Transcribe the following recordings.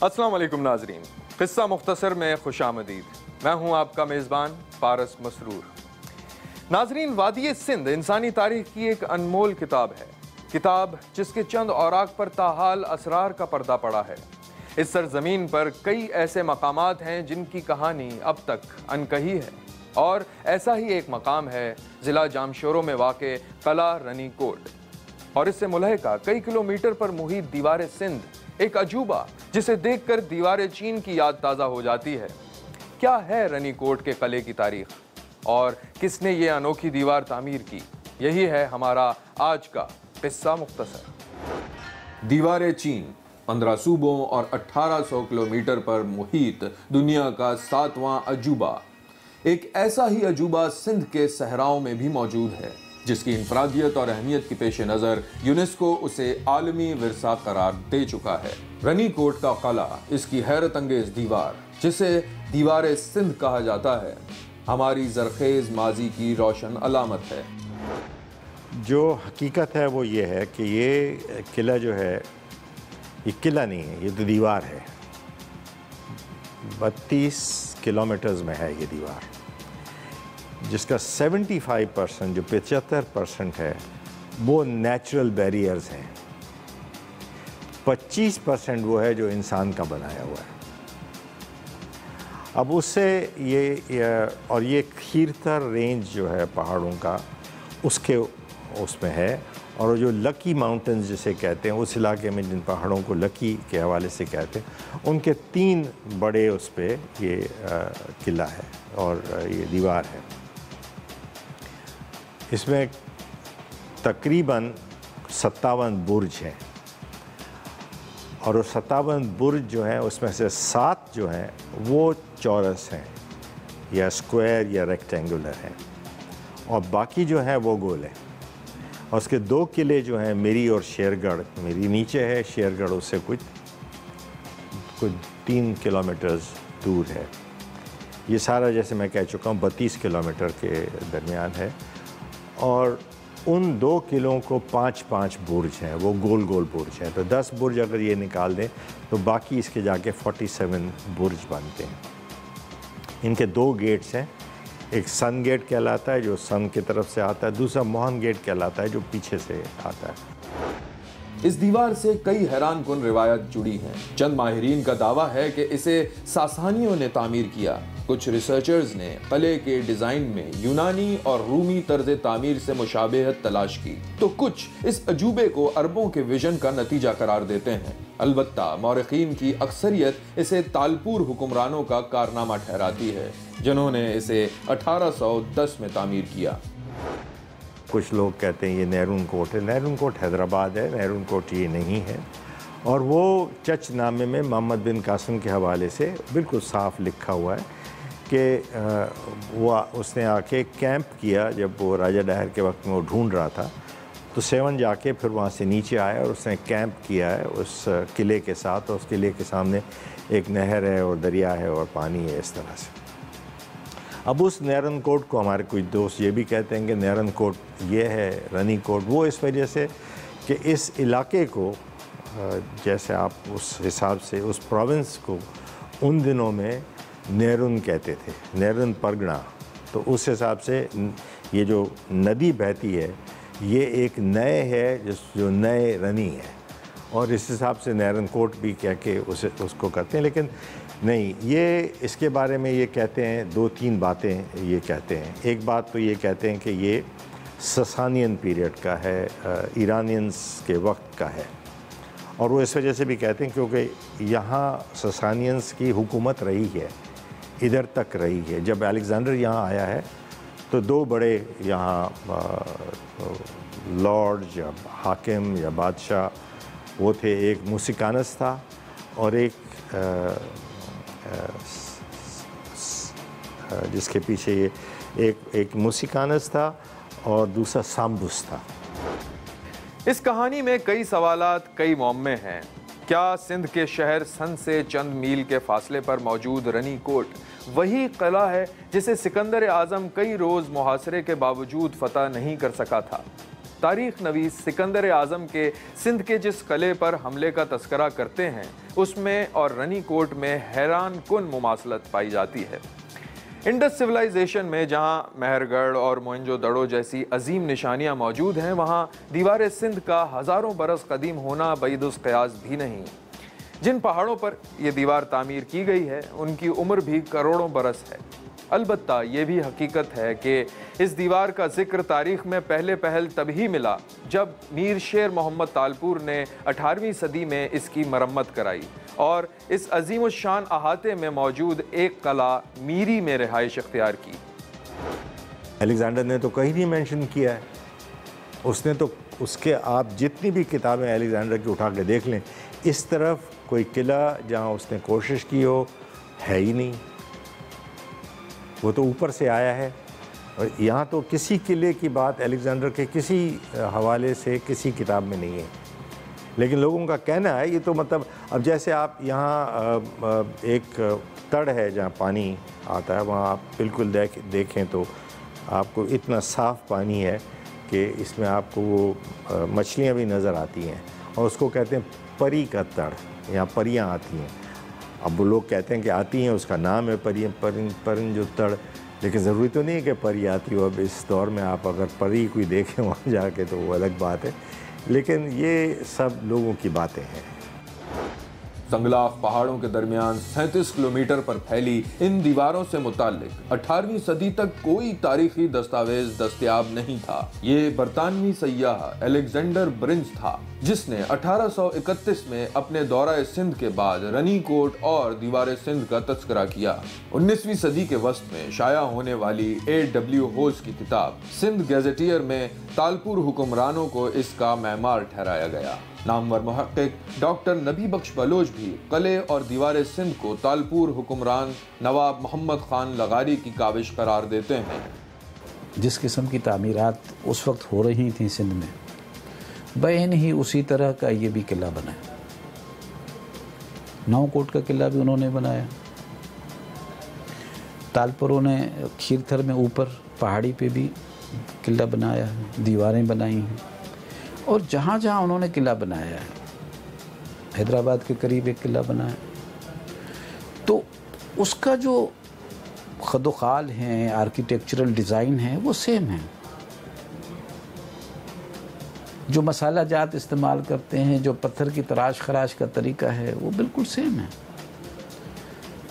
अस्सलाम वालेकुम नाजरीन, किस्सा मुख्तसर में खुशामदीद। मैं हूँ आपका मेज़बान पारस मसरूर। नाजरीन, वादी सिंध इंसानी तारीख की एक अनमोल किताब है, किताब जिसके चंद औराक पर ताहाल असरार का पर्दा पड़ा है। इस सरजमीन पर कई ऐसे मकामात हैं जिनकी कहानी अब तक अनकही है, और ऐसा ही एक मकाम है ज़िला जामशोरो में वाक़े कला रनी कोट, और इससे मुलहका कई किलोमीटर पर मुहित दीवार सिंध, एक अजूबा जिसे देखकर दीवार चीन की याद ताज़ा हो जाती है। क्या है रनी कोट के किले की तारीख और किसने ये अनोखी दीवार तामीर की? यही है हमारा आज का किस्सा मुख्तसर। दीवार चीन 15 सूबों और 1800 किलोमीटर पर मुहित दुनिया का 7वां अजूबा। एक ऐसा ही अजूबा सिंध के सहराओं में भी मौजूद है, जिसकी इंफरादियत और अहमियत की पेश नज़र यूनेस्को उसे आलमी विरसा करार दे चुका है। रनी कोट का किला, इसकी हैरत अंगेज दीवार जिसे दीवार सिंध कहा जाता है, हमारी जरखेज माजी की रोशन अलामत है। जो हकीकत है वो ये है कि ये किला जो है, ये किला नहीं है, ये तो दीवार है। 32 किलोमीटर्स में है ये दीवार, जिसका 75% जो 75% है वो नेचुरल बैरियर्स हैं। 25% वो है जो इंसान का बनाया हुआ है। अब उससे ये खीरथर रेंज जो है पहाड़ों का, उसके उसमें है, और जो लकी माउंटेन्स जिसे कहते हैं, उस इलाके में जिन पहाड़ों को लकी के हवाले से कहते हैं, उनके 3 बड़े उस पे ये किला है और ये दीवार है। इसमें तकरीबन 57 बुर्ज हैं, और वो 57 बुर्ज जो हैं उसमें से 7 जो हैं वो चौरस हैं या स्क्वायर या रेक्टेंगुलर हैं, और बाकी जो हैं वो गोल हैं। और उसके 2 किले जो हैं, मेरी और शेरगढ़, मेरी नीचे है, शेरगढ़ उससे कुछ 3 किलोमीटर्स दूर है। ये सारा, जैसे मैं कह चुका हूँ, 32 किलोमीटर के दरमियान है, और उन 2 किलों को 5-5 बुर्ज हैं, वो गोल गोल बुर्ज हैं। तो 10 बुर्ज अगर ये निकाल दें तो बाकी इसके जाके 47 बुर्ज बनते हैं। इनके 2 गेट्स हैं, एक सन गेट कहलाता है जो सन की तरफ से आता है, दूसरा मोहन गेट कहलाता है जो पीछे से आता है। इस दीवार से कई हैरान कुन रिवायत जुड़ी हैं। चंद माहिरीन का दावा है कि इसे सासानियों ने तामीर किया। कुछ रिसर्चर्स ने किले के डिजाइन में यूनानी और रूमी तर्ज तामीर से मुशाबहत तलाश की, तो कुछ इस अजूबे को अरबों के विजन का नतीजा करार देते हैं। अलबत्ता मौरखीन की अक्सरियत इसे तालपुर हुक्मरानों का कारनामा ठहराती है, जिन्होंने इसे 1810 में तामीर किया। कुछ लोग कहते हैं ये नहरून कोट है। नहरून कोट हैदराबाद है, नहरून कोट ये नहीं है। और वो चच नामे में मोहम्मद बिन कासिम के हवाले से बिल्कुल साफ लिखा हुआ है कि वो उसने आके कैंप किया जब वो राजा डायर के वक्त में वो ढूंढ रहा था, तो 7 जाके फिर वहाँ से नीचे आया और उसने कैंप किया है उस किले के साथ, और उस किले के सामने एक नहर है और दरिया है और पानी है, इस तरह से। अब उस नैरन कोट को हमारे कुछ दोस्त ये भी कहते हैं कि नैरन कोट ये है, रनी कोट वो, इस वजह से कि इस इलाके को, जैसे आप उस हिसाब से उस प्रोविंस को उन दिनों में नैरुन कहते थे, नैरुन परगना। तो उस हिसाब से ये जो नदी बहती है ये एक नए है जो नए रनी है, और इस हिसाब से नैरन कोट भी कह के उसको करते हैं। लेकिन नहीं, ये इसके बारे में ये कहते हैं 2-3 बातें ये कहते हैं। एक बात तो ये कहते हैं कि ये ससानियन पीरियड का है, ईरानियंस के वक्त का है, और वो इस वजह से भी कहते हैं क्योंकि यहाँ ससानियंस की हुकूमत रही है, इधर तक रही है। जब अलेक्जेंडर यहाँ आया है तो 2 बड़े यहाँ लॉर्ड या हाकिम या बादशाह वो थे, एक मुसिकानस था और एक जिसके पीछे ये एक मुसिकानस था और दूसरा साम्बुस था। इस कहानी में कई सवालात, कई मौम्मे हैं। क्या सिंध के शहर सन से चंद मील के फासले पर मौजूद रनी कोट वही किला है जिसे सिकंदर आजम कई रोज मुहासरे के बावजूद फतह नहीं कर सका था? तारीख नवीस सिकंदर आज़म के सिंध के जिस किले पर हमले का तस्करा करते हैं उसमें और रनीकोट में हैरान कुन मुमासलत पाई जाती है। इंडस सिविलाइजेशन में जहां मेहरगढ़ और मोहनजोदड़ो जैसी अजीम निशानियां मौजूद हैं, वहां दीवार सिंध का हज़ारों बरस कदीम होना बईदुस क़यास भी नहीं। जिन पहाड़ों पर यह दीवार तामीर की गई है उनकी उम्र भी करोड़ों बरस है। अलबत्ता ये भी हकीकत है कि इस दीवार का जिक्र तारीख में पहले पहल तभी मिला जब मीर शेर मोहम्मद तालपुर ने 18वीं सदी में इसकी मरम्मत कराई और इस अजीम शान अहाते में मौजूद एक कला मीरी में रिहाइश इख्तियार की। अलेक्जेंडर ने तो कहीं नहीं मेंशन किया है, उसने तो उसके आप जितनी भी किताबें अलेक्जेंडर की उठा के देख लें, इस तरफ कोई किला जहाँ उसने कोशिश की हो है ही नहीं। वो तो ऊपर से आया है और यहाँ तो किसी किले की बात अलेक्जेंडर के किसी हवाले से किसी किताब में नहीं है। लेकिन लोगों का कहना है ये तो मतलब अब जैसे आप यहाँ एक तड़ है जहाँ पानी आता है, वहाँ आप बिल्कुल देखें तो आपको इतना साफ़ पानी है कि इसमें आपको वो मछलियाँ भी नज़र आती हैं और उसको कहते हैं परी का तड़, यहाँ परियाँ आती हैं। अब वो लोग कहते हैं कि आती हैं, उसका नाम है परिन जो तड़, लेकिन ज़रूरी तो नहीं है कि परी आती हो। अब इस दौर में आप अगर परी कोई देखें वहाँ जाके तो वो अलग बात है, लेकिन ये सब लोगों की बातें हैं। संगलाफ पहाड़ों के दरमियान 37 किलोमीटर पर फैली इन दीवारों से मुताल्लिक 18वीं सदी तक कोई तारीखी दस्तावेज दस्तयाब नहीं था। ये बरतानवी सय्याह अलेक्जेंडर ब्रिंज था जिसने 1831 में अपने दौरा सिंध के बाद रनीकोट और दीवार सिंध का तस्करा किया। 19वीं सदी के वस्त में शाया होने वाली A.W. होल्स की किताब सिंध गैजेटियर में तालपुर हुक्मरानों को इसका मैमार ठहराया गया। नामवर मुहक्किक डॉक्टर नबी बख्श बलोच भी किले और दीवार सिंध को तालपुर हुक्मरान नवाब मोहम्मद खान लगारी की काविश करार देते हैं। जिस किस्म की तामीरात उस वक्त हो रही थी सिंध में, बैन ही उसी तरह का ये भी किला बना। नौकोट का किला भी उन्होंने बनाया। तालपुरों ने खीरथर में ऊपर पहाड़ी पे भी किला बनाया है, दीवारें बनाई हैं। और जहाँ जहाँ उन्होंने किला बनाया है, हैदराबाद के करीब एक किला बनाया, तो उसका जो खदोखाल हैं, आर्किटेक्चरल डिज़ाइन है, वो सेम है। जो मसाला जात इस्तेमाल करते हैं, जो पत्थर की तराश खराश का तरीका है, वो बिल्कुल सेम है।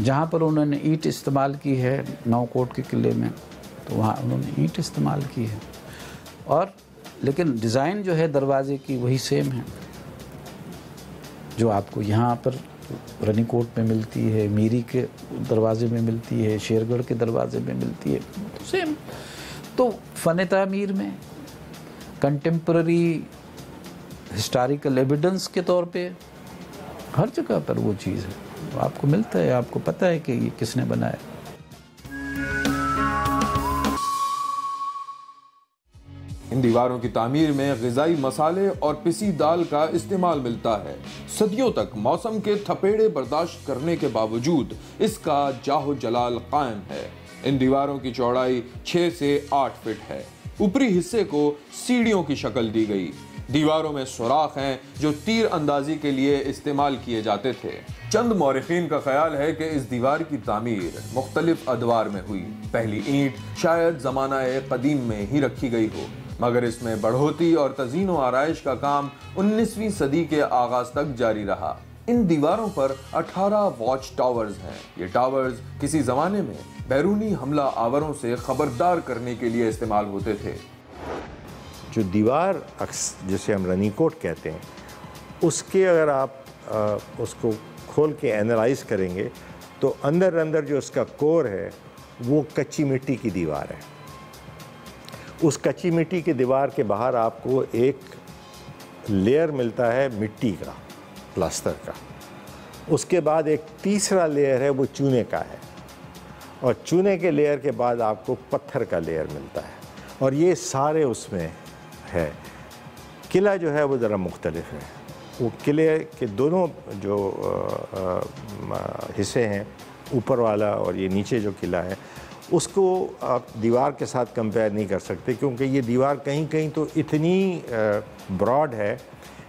जहाँ पर उन्होंने ईंट इस्तेमाल की है नौकोट के किले में, तो वहाँ उन्होंने ईंट इस्तेमाल की है। और लेकिन डिज़ाइन जो है दरवाजे की वही सेम है जो आपको यहाँ पर रनीकोट में मिलती है, मीरी के दरवाजे में मिलती है, शेरगढ़ के दरवाजे में मिलती है, तो सेम। तो फ़न तामीर में कंटेम्पररी हिस्टोरिकल एविडेंस के तौर पे हर जगह पर वो चीज़ है, आपको मिलता है, आपको पता है कि ये किसने बनाया। इन दीवारों की तामीर में ग़िज़ाई मसाले और पिसी दाल का इस्तेमाल मिलता है। सदियों तक मौसम के थपेड़े बर्दाश्त करने के बावजूद इसका जाहो जलाल कायम है। इन दीवारों की चौड़ाई 6 से 8 फीट है। ऊपरी हिस्से को सीढ़ियों की शक्ल दी गई। दीवारों में सुराख हैं जो तीर अंदाजी के लिए इस्तेमाल किए जाते थे। चंद मौरिखीन का ख्याल है कि इस दीवार की तामीर मुख्तलिफ अदवार में हुई। पहली ईंट शायद ज़माना कदीम में ही रखी गई हो, मगर इसमें बढ़ोतरी और तज़ीन व आराइश का काम 19वीं सदी के आगाज तक जारी रहा। इन दीवारों पर 18 वॉच टावर्स हैं। ये टावर्स किसी ज़माने में बैरूनी हमला आवरों से खबरदार करने के लिए इस्तेमाल होते थे। जो दीवार जिसे हम रनीकोट कहते हैं, उसके अगर आप उसको खोल के एनालाइज करेंगे तो अंदर अंदर जो उसका कोर है वो कच्ची मिट्टी की दीवार है। उस कच्ची मिट्टी की दीवार के बाहर आपको एक लेयर मिलता है मिट्टी का, प्लास्टर का। उसके बाद एक तीसरा लेयर है वो चूने का है, और चूने के लेयर के बाद आपको पत्थर का लेयर मिलता है, और ये सारे उसमें है। किला जो है वो ज़रा मुख्तलिफ है। वो किले के दोनों जो हिस्से हैं, ऊपर वाला और ये नीचे जो किला है, उसको आप दीवार के साथ कंपेयर नहीं कर सकते, क्योंकि ये दीवार कहीं कहीं तो इतनी ब्रॉड है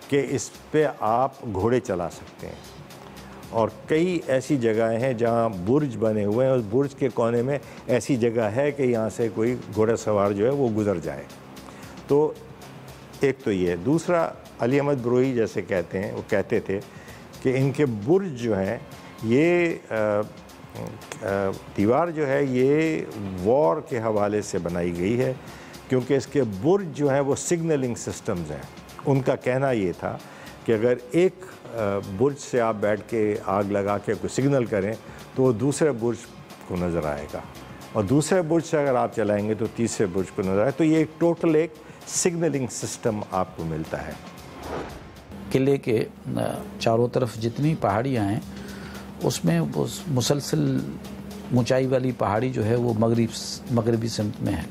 कि इस पे आप घोड़े चला सकते हैं, और कई ऐसी जगहें हैं जहाँ बुर्ज बने हुए हैं, उस बुर्ज के कोने में ऐसी जगह है कि यहाँ से कोई घोड़ा सवार जो है वो गुज़र जाए। तो एक तो ये, दूसरा अली अहमद बरोई जैसे कहते हैं, वो कहते थे कि इनके बुर्ज जो हैं ये दीवार जो है ये वॉर के हवाले से बनाई गई है, क्योंकि इसके बुर्ज जो हैं वो सिग्नलिंग सिस्टम्स हैं। उनका कहना ये था कि अगर एक बुर्ज से आप बैठ के आग लगा के कोई सिग्नल करें तो वो दूसरे बुर्ज को नज़र आएगा, और दूसरे बुर्ज से अगर आप चलाएंगे तो तीसरे बुर्ज को नज़र आए। तो ये एक टोटल एक सिग्नलिंग सिस्टम आपको मिलता है। किले के चारों तरफ जितनी पहाड़ियाँ हैं उसमें वो मुसलसल ऊंचाई वाली पहाड़ी जो है वो मगरबी सिमत में है,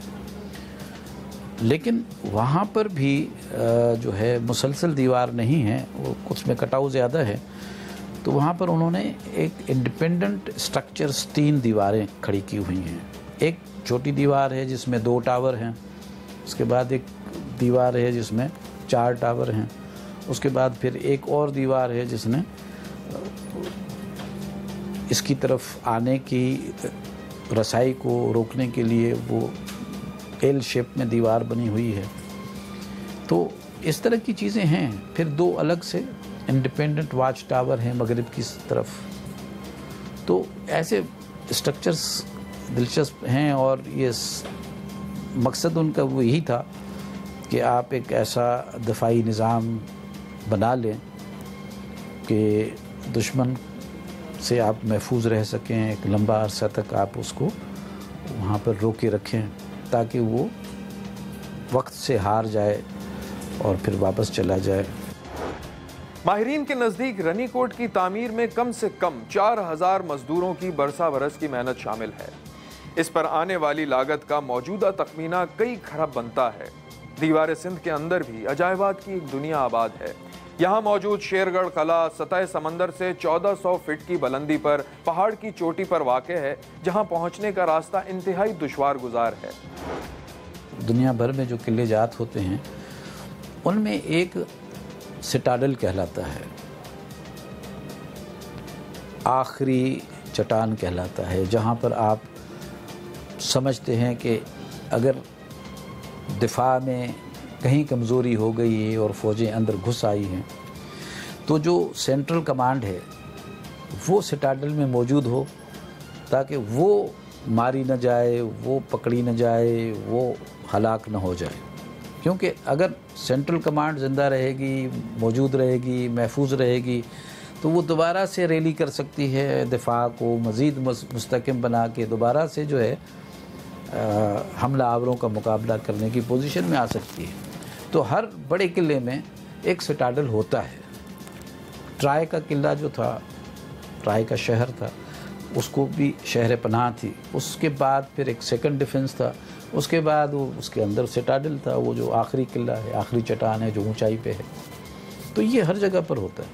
लेकिन वहाँ पर भी जो है मुसलसल दीवार नहीं है, वो कुछ में कटाव ज़्यादा है। तो वहाँ पर उन्होंने एक इंडिपेंडेंट स्ट्रक्चर्स 3 दीवारें खड़ी की हुई हैं। एक छोटी दीवार है जिसमें 2 टावर हैं, उसके बाद एक दीवार है जिसमें 4 टावर हैं, उसके बाद फिर एक और दीवार है जिसने इसकी तरफ आने की रसाई को रोकने के लिए वो एल शेप में दीवार बनी हुई है। तो इस तरह की चीज़ें हैं। फिर 2 अलग से इंडिपेंडेंट वॉच टावर हैं मगरिब की तरफ। तो ऐसे स्ट्रक्चर्स दिलचस्प हैं, और ये मकसद उनका वो यही था कि आप एक ऐसा दफाई निज़ाम बना लें कि दुश्मन से आप महफूज रह सकें, एक लंबा अरसा तक आप उसको वहाँ पर रोके रखें ताकि वो वक्त से हार जाए और फिर वापस चला जाए। माहिरीन के नज़दीक रनीकोट की तामीर में कम से कम 4000 मजदूरों की बरसा बरस की मेहनत शामिल है। इस पर आने वाली लागत का मौजूदा तखमीना कई खरब बनता है। दीवार सिंध के अंदर भी अजायबात की एक दुनिया आबाद है। यहाँ मौजूद शेरगढ़ कला सतह समंदर से 1400 फीट की बुलंदी पर पहाड़ की चोटी पर वाक़ है, जहाँ पहुँचने का रास्ता इंतहाई दुश्वार गुजार है। दुनिया भर में जो किले जात होते हैं उनमें एक सिटाडल कहलाता है, आखिरी चट्टान कहलाता है, जहाँ पर आप समझते हैं कि अगर दिफा में कहीं कमज़ोरी हो गई है और फ़ौजें अंदर घुस आई हैं तो जो सेंट्रल कमांड है वो सिटाडल में मौजूद हो, ताकि वो मारी न जाए, वो पकड़ी न जाए, वो हलाक न हो जाए। क्योंकि अगर सेंट्रल कमांड ज़िंदा रहेगी, मौजूद रहेगी, महफूज रहेगी, तो वो दोबारा से रैली कर सकती है, दिफा को मज़ीद मुस्तहकम बना के दोबारा से जो है हमला आवरों का मुकाबला करने की पोजीशन में आ सकती है। तो हर बड़े किले में एक सिटाडल होता है। ट्राय का किला जो था, ट्राय का शहर था, उसको भी शहर पनाह थी। उसके बाद फिर एक सेकंड डिफेंस था, उसके बाद वो उसके अंदर सिटाडल था, वो जो आखिरी किला है, आखिरी चट्टान है जो ऊंचाई पे है। तो ये हर जगह पर होता है।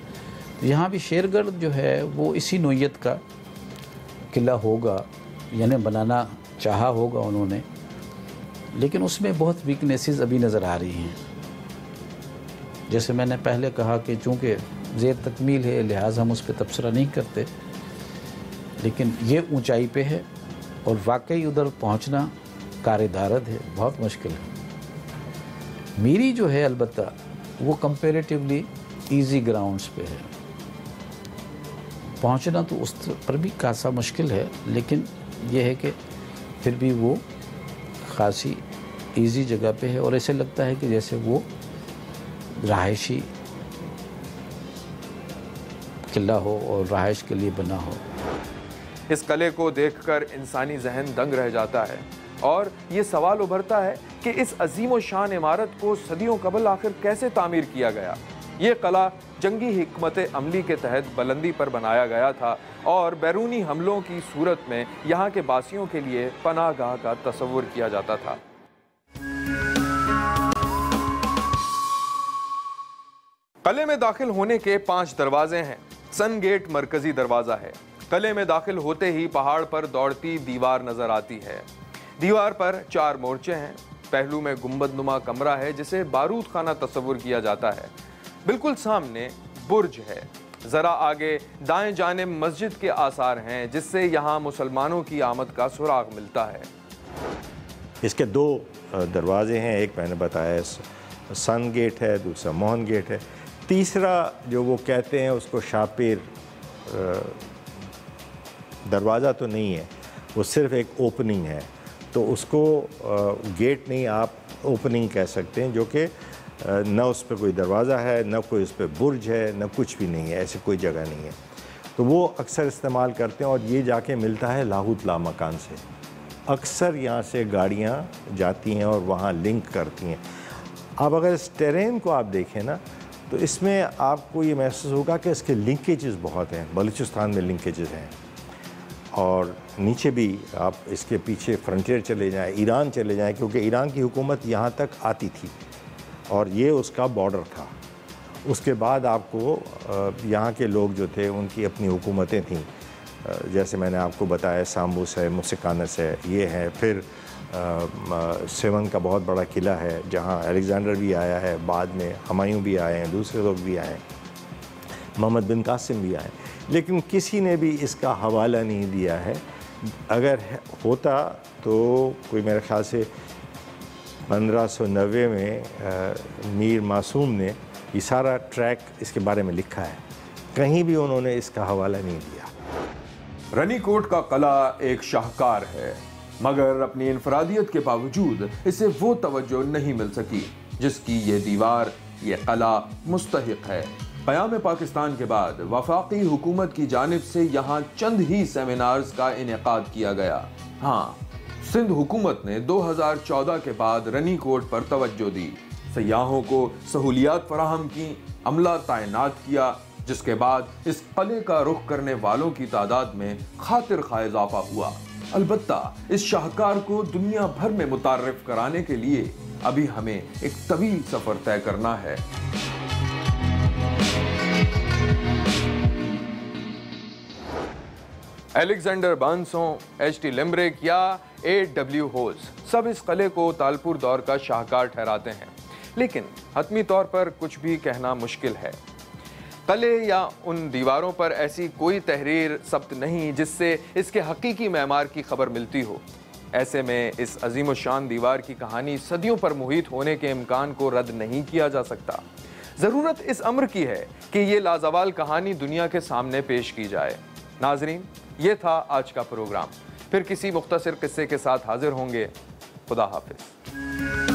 तो यहाँ भी शेरगढ़ जो है वो इसी नोयत का किला होगा, यानी बनाना चाहा होगा उन्होंने, लेकिन उसमें बहुत वीकनेसेस अभी नज़र आ रही हैं। जैसे मैंने पहले कहा कि चूँकि ज़ेर तकमील है लिहाजा हम उस पर तबसरा नहीं करते, लेकिन ये ऊंचाई पे है और वाकई उधर पहुंचना कार-ए-दारद है, बहुत मुश्किल है। मेरी जो है अलबत्ता वो कंपैरेटिवली इजी ग्राउंड्स पे है। पहुंचना तो उस पर भी खासा मुश्किल है, लेकिन यह है कि फिर भी वो खासी इजी जगह पे है और ऐसे लगता है कि जैसे वो रहायशी किला हो और रहायश के लिए बना हो। इस किले को देखकर इंसानी जहन दंग रह जाता है और ये सवाल उभरता है कि इस अजीम व शान इमारत को सदियों कबल आखिर कैसे तामीर किया गया। ये किला जंगी हिकमत अमली के तहत बुलंदी पर बनाया गया था और बैरूनी हमलों की सूरत में यहाँ के बासियों के लिए पनाहगाह का तस्वुर किया जाता था। किले में दाखिल होने के 5 दरवाजे हैं। सन गेट मरकजी दरवाज़ा है। किले में दाखिल होते ही पहाड़ पर दौड़ती दीवार नजर आती है। दीवार पर 4 मोर्चे हैं। पहलू में गुंबदनुमा कमरा है जिसे बारूद खाना तस्वुर किया जाता है। बिल्कुल सामने बुर्ज है। जरा आगे दाएं जानिब मस्जिद के आसार हैं जिससे यहाँ मुसलमानों की आमद का सुराग मिलता है। इसके 2 दरवाजे हैं, एक मैंने बताया सन गेट है, दूसरा मोहन गेट है। तीसरा जो वो कहते हैं उसको शापिर दरवाज़ा तो नहीं है, वो सिर्फ एक ओपनिंग है, तो उसको गेट नहीं आप ओपनिंग कह सकते हैं, जो कि न उस पर कोई दरवाज़ा है, न कोई उस पर बुर्ज है, न कुछ भी नहीं है, ऐसी कोई जगह नहीं है। तो वो अक्सर इस्तेमाल करते हैं और ये जाके मिलता है लाहौत लामकान से। अक्सर यहाँ से गाड़ियाँ जाती हैं और वहाँ लिंक करती हैं। अब अगर इस टेरेन को आप देखें ना, तो इसमें आपको ये महसूस होगा कि इसके लिंकेजेस बहुत हैं। बलूचिस्तान में लिंकेजेस हैं और नीचे भी आप इसके पीछे फ्रंटियर चले जाएं, ईरान चले जाएं, क्योंकि ईरान की हुकूमत यहाँ तक आती थी और ये उसका बॉर्डर था। उसके बाद आपको यहाँ के लोग जो थे उनकी अपनी हुकूमतें थीं, जैसे मैंने आपको बताया साम्बूस है, मुसिकानस है, ये है। फिर सेवन का बहुत बड़ा किला है जहाँ अलेक्जेंडर भी आया है, बाद में हुमायूं भी आए हैं, दूसरे लोग भी आए हैं, मोहम्मद बिन कासिम भी आए, लेकिन किसी ने भी इसका हवाला नहीं दिया है। अगर होता तो कोई मेरे ख्याल से 1590 में मीर मासूम ने ये सारा ट्रैक इसके बारे में लिखा है, कहीं भी उन्होंने इसका हवाला नहीं दिया। रनीकोट का किला एक शाहकार है, मगर अपनी इनफरादियत के बावजूद इसे वो तवज्जो नहीं मिल सकी जिसकी ये दीवार, ये किला मुस्तहिक है। क़याम पाकिस्तान के बाद वफाकी हुकूमत की जानिब से यहाँ चंद ही सेमिनार्स का इनेकाद किया गया। हाँ, सिंध हुकूमत ने 2014 के बाद रनीकोट पर तवज्जो दी, सयाहों को सहूलियात फराहम की, अमला तैनात किया, जिसके बाद इस किले का रुख करने वालों की तादाद में खातिर खा इजाफा हुआ। अलबत्ता इस शाहकार को दुनिया भर में मुतारिफ कराने के लिए अभी हमें एक तवील सफर तय करना है। Alexander बानसों, H.T. लिम्ब्रिक या A.W. होल्स सब इस किले को तालपुर दौर का शाहकार ठहराते हैं, लेकिन हतमी तौर पर कुछ भी कहना मुश्किल है। किले या उन दीवारों पर ऐसी कोई तहरीर सब्त नहीं जिससे इसके हकीकी मेमार की खबर मिलती हो। ऐसे में इस अजीम शान दीवार की कहानी सदियों पर मुहित होने के इम्कान को रद्द नहीं किया जा सकता। ज़रूरत इस अम्र की है कि ये लाजवाल कहानी दुनिया के सामने पेश की जाए। नाजरीन, ये था आज का प्रोग्राम। फिर किसी मुख्तसर किस्से के साथ हाजिर होंगे। खुदा हाफिज।